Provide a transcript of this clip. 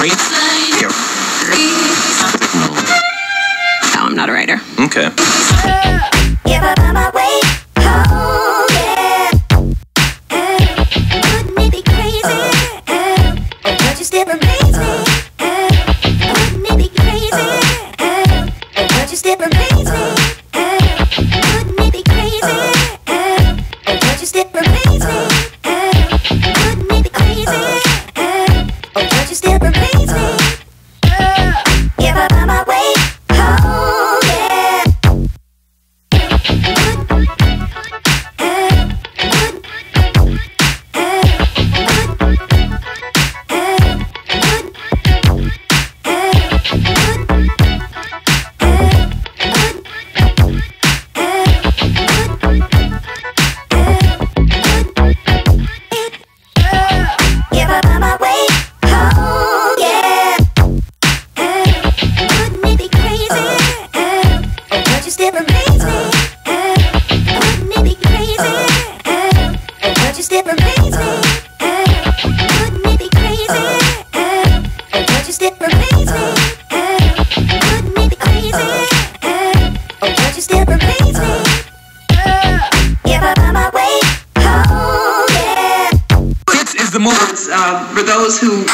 No, I'm not a writer. Okay. If I find my way home, yeah. Wouldn't it be crazy? Oh, but you still amaze me. Wouldn't it be crazy? Oh, but you still amaze me. Wouldn't it be crazy? Oh, but you still amaze me. Wouldn't it be crazy? Oh, but you still amaze me. If I find my way home, yeah. If I find my way home, yeah. Wouldn't it be crazy? Oh, but you still amaze me. Wouldn't it be crazy? Oh, but you still amaze me. Wouldn't it be crazy? Oh, but you still amaze me. Wouldn't it be crazy? Oh, but you still amaze me. If I find my way home, yeah. This is the movement for those who